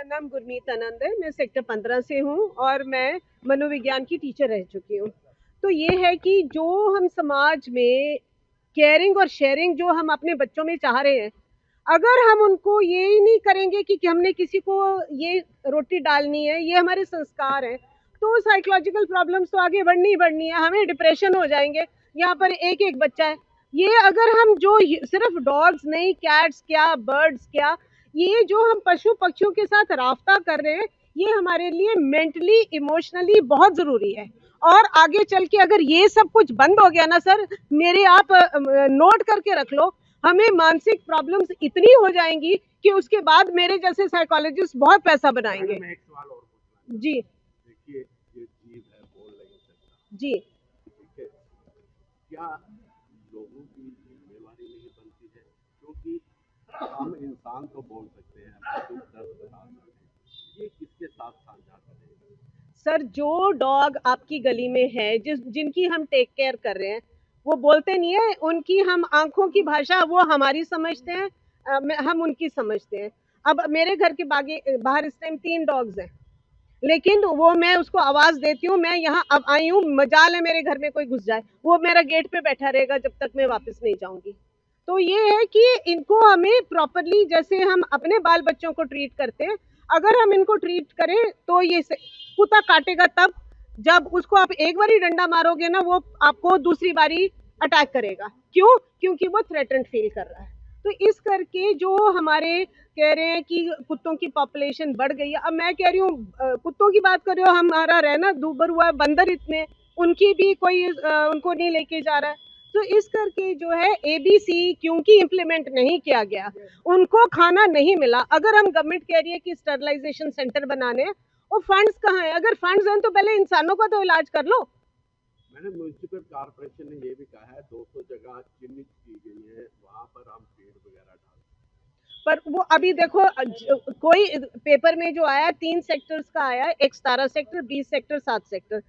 मेरा नाम गुरमीत आनंद है। मैं सेक्टर 15 से हूँ और मैं मनोविज्ञान की टीचर रह चुकी हूँ। तो ये है कि जो हम समाज में केयरिंग और शेयरिंग जो हम अपने बच्चों में चाह रहे हैं, अगर हम उनको ये ही नहीं करेंगे कि हमने किसी को ये रोटी डालनी है, ये हमारे संस्कार हैं, तो साइकोलॉजिकल प्रॉब्लम्स तो आगे बढ़नी ही बढ़नी है। हमें डिप्रेशन हो जाएंगे। यहाँ पर एक एक बच्चा है। ये अगर हम जो सिर्फ डॉग्स नहीं, कैट्स क्या, बर्ड्स क्या, ये जो हम पशु पक्षियों के साथ राफ्ता कर रहे हैं, ये हमारे लिए मेंटली इमोशनली बहुत जरूरी है। और आगे चल के अगर ये सब कुछ बंद हो गया ना सर, मेरे आप नोट करके रख लो, हमें मानसिक प्रॉब्लम्स इतनी हो जाएंगी कि उसके बाद मेरे जैसे साइकोलॉजिस्ट बहुत पैसा बनाएंगे। मैं एक सवाल और पूछना जी देखिए, ये जीव है बोल नहीं सकता, जी। ठीक है, क्या लोगों की जिम्मेवारी नहीं बनती है? क्योंकि हम इंसान तो बोल सकते हैं, अपना दुख दर्द बता सकते हैं, ये किसके साथ साझा करें? सर, जो डॉग आपकी गली में है, जिनकी हम टेक केयर कर रहे हैं, वो बोलते नहीं है। उनकी हम आंखों की भाषा वो हमारी समझते हैं, हम उनकी समझते हैं। अब मेरे घर के बाहर इस टाइम 3 डॉग्स हैं, लेकिन वो मैं उसको आवाज देती हूँ, मैं यहाँ अब आई हूँ, मजाल है मेरे घर में कोई घुस जाए, वो मेरा गेट पे बैठा रहेगा जब तक मैं वापस नहीं जाऊंगी। तो ये है कि इनको हमें प्रॉपरली, जैसे हम अपने बाल बच्चों को ट्रीट करते हैं, अगर हम इनको ट्रीट करें तो ये कुत्ता काटेगा तब जब उसको आप एक बारी डंडा मारोगे ना, वो आपको दूसरी बारी अटैक करेगा। क्यों? क्योंकि वो थ्रेटन्ड फील कर रहा है। तो इस करके जो हमारे कह रहे हैं कि कुत्तों की पॉपुलेशन बढ़ गई है, अब मैं कह रही हूँ कुत्तों की बात कर रहे हो, हमारा रहना दूबर हुआ है, बंदर इतने, उनकी भी कोई उनको नहीं लेके जा रहा है। तो इस करके जो है एबीसी क्योंकि इम्प्लीमेंट नहीं किया गया, उनको खाना नहीं मिला। अगर हम गवर्नमेंट कह रही है कि स्टरलाइजेशन सेंटर बनाने, और फंड्स कहाँ है? अगर फंड्स हैं तो पहले इंसानों का तो इलाज कर लो। मैंने म्यूनसिपल कॉर्पोरेशन ने ये भी कहा है 200 जगह चिन्हित की गई है, वहाँ पर हम पेड़ वगैरह डाल। पर वो अभी देखो, कोई पेपर में जो आया 3 सेक्टर्स का आया, एक 17 सेक्टर, 20 सेक्टर, 7 सेक्टर,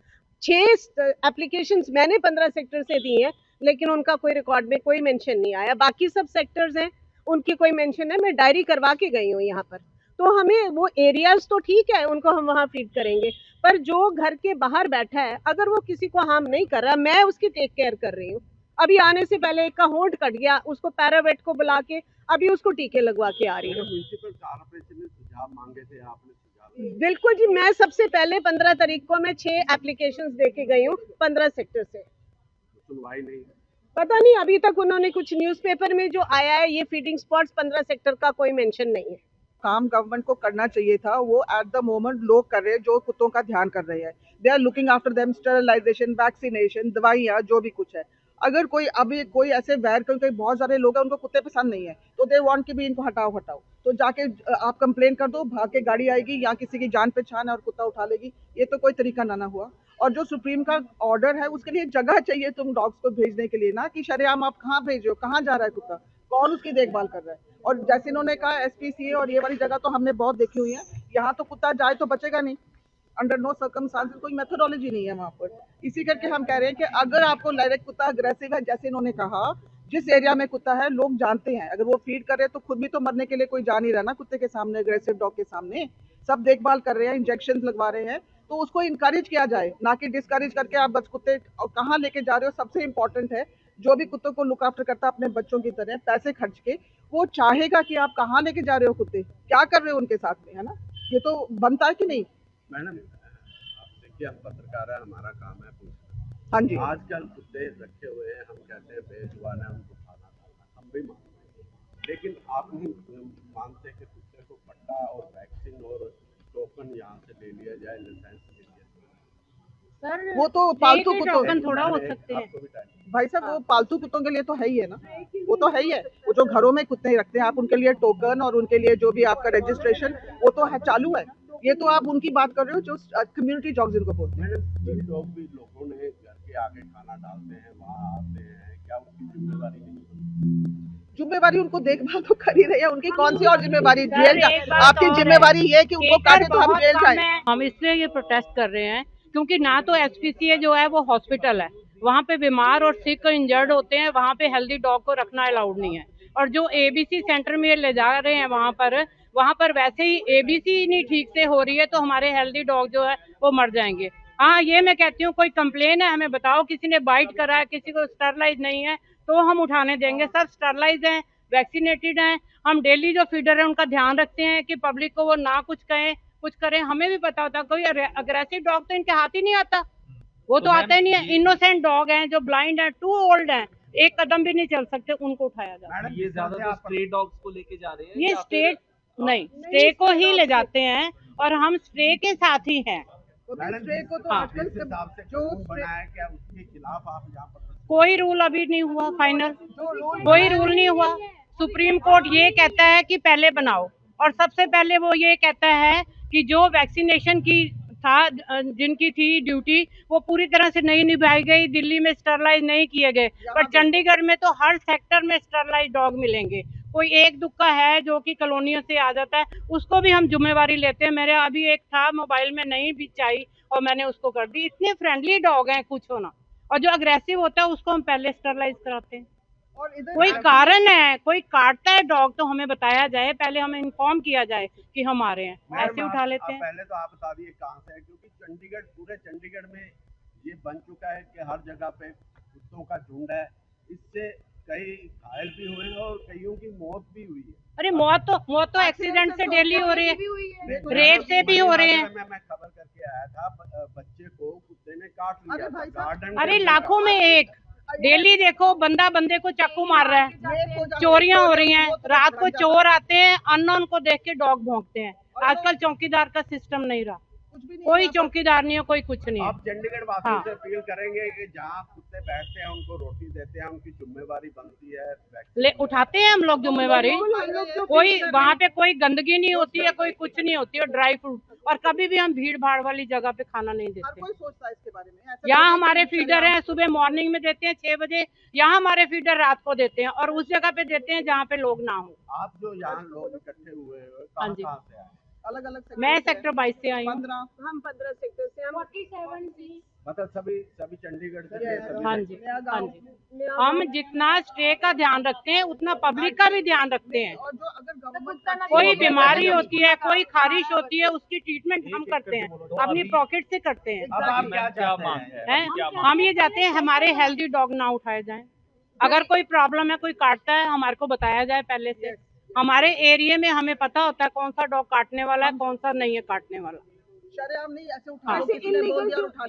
6 एप्लीकेशंस मैंने 15 सेक्टर से दी है, लेकिन उनका कोई रिकॉर्ड में कोई मेंशन नहीं आया। बाकी सब सेक्टर्स हैं, उनकी कोई मेंशन है, मैं डायरी करवा के गई हूँ यहाँ पर। तो हमें वो एरियाज तो ठीक है, उनको हम वहाँ फीड करेंगे, पर जो घर के बाहर बैठा है, अगर वो किसी को हार्म नहीं कर रहा, मैं उसकी टेक केयर कर रही हूँ। अभी आने से पहले एक का होंठ कट गया, उसको पैरावेट को बुला के अभी उसको टीके लगवा के आ रही हूँ। म्यूनसिपल कॉर्पोरेशन ने सुझाव मांगे थे, आपने सुझाव? बिल्कुल जी, मैं सबसे पहले 15 तारीख को मैं 6 एप्लीकेशंस दे के गई हूँ 15 सेक्टर से। सुनवाई नहीं? पता नहीं अभी तक उन्होंने कुछ, न्यूज़पेपर में जो आया है ये फीडिंग स्पॉट्स 15 सेक्टर का कोई मेंशन नहीं है। काम गवर्नमेंट को करना चाहिए था, वो एट द मोमेंट लोग कर रहे हैं जो कुत्तों का ध्यान कर रहे हैं। They are looking after them, sterilisation, vaccination, दवाइयाँ, जो भी कुछ है। अगर कोई अभी कोई ऐसे वैर, क्योंकि बहुत सारे लोग हैं उनको कुत्ते पसंद नहीं है, तो दे वांट कि भी इनको हटाओ हटाओ, तो जाके आप कंप्लेन कर दो, भाग के गाड़ी आएगी या किसी की जान पहचान है और कुत्ता उठा लेगी। ये तो कोई तरीका ना हुआ। और जो सुप्रीम का ऑर्डर है उसके लिए जगह चाहिए तुम डॉग्स को भेजने के लिए, ना कि शरेआम आप कहाँ भेज रहे हो, कहाँ जा रहा है कुत्ता, कौन उसकी देखभाल कर रहा है। और जैसे इन्होंने कहा एसपीसीए और ये वाली जगह तो हमने बहुत देखी हुई है, यहाँ तो कुत्ता जाए तो बचेगा नहीं, अंडर नो सर्कमस्टांसेस, कोई मेथोडोलॉजी नहीं है वहाँ पर। इसी करके हम कह रहे हैं कि अगर आपको डायरेक्ट कुत्ता अग्रेसिव है, जैसे इन्होंने कहा, जिस एरिया में कुत्ता है लोग जानते हैं, अगर वो फीड कर रहे हैं तो खुद भी तो मरने के लिए कोई जा नहीं रहा ना कुत्ते के सामने, अग्रेसिव डॉग के सामने। सब देखभाल कर रहे हैं, इंजेक्शन लगवा रहे हैं, तो उसको इनकरेज किया जाए, ना कि डिस्करेज करके आप बस कुत्ते कहाँ लेके जा रहे हो। सबसे इंपॉर्टेंट है, जो भी कुत्तों को लुक आफ्टर करता है अपने बच्चों की तरह पैसे खर्च के, वो चाहेगा कि आप कहाँ लेके जा रहे हो कुत्ते, क्या कर रहे हो उनके साथ में, है ना। ये तो बनता है कि नहीं। मैडम देखिए, हम पत्रकार है, हमारा काम है पूछना। हाँ जी। आजकल कुत्ते रखे हुए हैं, हम कहते हैं बेजुबान है, उनको खाना डालना, हम भी मानते हैं, लेकिन आप नहीं मानते कि कुत्ते को पट्टा और वैक्सीन और टोकन यहाँ से ले लिया जाए, लाइसेंस ले लिया जाए? सर वो तो पालतू कुत्तों, टोकन थोड़ा हो सकते हैं भाई साहब, वो पालतू कुत्तों के लिए तो है ही है ना, वो तो है ही है। वो जो घरों में कुत्ते रखते हैं आप, उनके लिए टोकन और उनके लिए जो भी आपका रजिस्ट्रेशन, वो तो है, चालू है। ये तो आप उनकी बात कर रहे हो जो कम्युनिटी डॉग्स इनको बोलते हैं। मैडम, लोग भी, लोगों ने घर के आगे खाना डालते हैं, वहाँ आते हैं, क्या उनकी जिम्मेदारी नहीं? जिम्मेवारी उनको देखभाल तो कर ही रही है, उनकी कौन सी और जिम्मेवारी, जेल आपकी जिम्मेवारी ये कि उनको काटे तो हम जेल जाए। हम इसलिए ये प्रोटेस्ट कर रहे हैं क्योंकि ना तो एसपीसीए जो है वो हॉस्पिटल है, वहाँ पे बीमार और सिक इंजर्ड होते हैं, वहाँ पे हेल्दी डॉग को रखना अलाउड नहीं है। और जो एबीसी सेंटर में ले जा रहे हैं वहाँ पर, वहाँ पर वैसे ही ABC नहीं ठीक से हो रही है तो हमारे हेल्दी डॉग जो है वो मर जाएंगे। हाँ, ये मैं कहती हूँ, कोई कंप्लेन है हमें बताओ, किसी ने बाइट करा है, किसी को स्टरलाइज नहीं है तो हम उठाने देंगे। सब स्टरलाइज हैं, वैक्सीनेटेड हैं। हम डेली जो फीडर है उनका ध्यान रखते हैं कि पब्लिक को वो ना कुछ कहें कुछ करें। हमें भी पता होता कोई अग्रेसिव डॉग तो इनके हाथ ही नहीं आता, वो तो आता ही नहीं है। इनोसेंट डॉग हैं जो ब्लाइंड है, टू ओल्ड है, एक कदम भी नहीं चल सकते, उनको उठाया जाता है। मैडम ये ज्यादातर स्ट्रे डॉग्स को लेके जा रहे हैं ये या स्टे फिर नहीं, स्टे को ही ले जाते हैं और हम स्टे के साथ ही हैं। क्योंकि स्ट्रे को तो हाँ। आजकल जिस हिसाब से जो कानून बना है, क्या उसके खिलाफ आप यहाँ पर कोई रूल अभी नहीं हुआ फाइनल, कोई रूल नहीं हुआ। सुप्रीम कोर्ट ये कहता है कि पहले बनाओ, और सबसे पहले वो ये कहता है कि जो वैक्सीनेशन की था, जिनकी थी ड्यूटी, वो पूरी तरह से नहीं निभाई गई। दिल्ली में स्टरलाइज नहीं किए गए, पर चंडीगढ़ में तो हर सेक्टर में स्टरलाइज डॉग मिलेंगे। कोई एक दुक्का है जो कि कॉलोनियों से आ जाता है, उसको भी हम जिम्मेवारी लेते हैं। मेरे अभी एक था, मोबाइल में नहीं भी चाहिए और मैंने उसको कर दी। इतने फ्रेंडली डॉग हैं, कुछ होना। और जो अग्रेसिव होता है उसको हम पहले स्टरलाइज कराते हैं। और इधर कोई कारण है, कोई काटता है डॉग तो हमें बताया जाए, पहले हमें इन्फॉर्म किया जाए कि हम आ रहे हैं, ऐसे उठा लेते हैं। पहले तो आप बता दिए कहाँ से है, क्योंकि चंडीगढ़, पूरे चंडीगढ़ में ये बन चुका है कि हर जगह पे कुत्तों का झुंड है। इससे कई घायल भी हुए हैं और कईयों की मौत भी हुई है। अरे मौत तो एक्सीडेंट से डेली हो रही है, रेप से भी हो रहे हैं। मैं खबर करके आया था, बच्चे को कुत्ते ने काट लिया था गार्डन। अरे लाखों में एक डेली देखो, बंदा बंदे को चाकू मार रहा है, चोरियां हो रही हैं, रात को चोर आते हैं, अननोन को देख के डॉग भौंकते हैं। आजकल चौकीदार का सिस्टम नहीं रहा, कोई चौकीदार नहीं है, कोई कुछ नहीं है। आप चंडीगढ़ वासियों से अपील करेंगे कि जहाँ कुत्ते बैठते हैं उनको रोटी देते हैं, उनकी जिम्मेवारी बनती है। उठाते हैं हम लोग जिम्मेवारी। कोई वहाँ पे कोई गंदगी नहीं होती है, कोई कुछ नहीं होती है, ड्राई फ्रूट। और कभी भी हम भीड़ भाड़ वाली जगह पे खाना नहीं हर देते। कोई सोचता है इसके बारे में। ऐसा यहाँ नहीं है हमारे कि फीडर हैं, सुबह मॉर्निंग में देते हैं 6 बजे, यहाँ हमारे फीडर रात को देते हैं, और उस जगह पे देते हैं जहाँ पे लोग ना हो। आप जो यहाँ लोग इकट्ठे हुए हो, हाँ जी। कहाँ से आए? अलग अलग मैं सेक्टर 22 से आई हूँ। 15 हम 15 सेक्टर से, हम 47 मतलब सभी चंडीगढ़ से थे, सभी हाँ से। जी, हाँ जी। हम जितना स्टे का ध्यान रखते हैं उतना पब्लिक का भी ध्यान रखते हैं। और जो अगर गवर्नमेंट कोई बीमारी होती है, कोई खारिश होती है, उसकी ट्रीटमेंट हम करते हैं, अपनी पॉकेट से करते हैं। अब आप क्या चाहते हैं? हैं? हम ये चाहते हैं हमारे हेल्दी डॉग ना उठाए जाएं। अगर कोई प्रॉब्लम है, कोई काटता है, हमारे को बताया जाए पहले से। हमारे एरिया में हमें पता होता है कौन सा डॉग काटने वाला है, कौन सा नहीं है काटने वाला। शरेआम नहीं ऐसे उठा ऐसे किसी ने बोल दिया और illegal उठा लिया।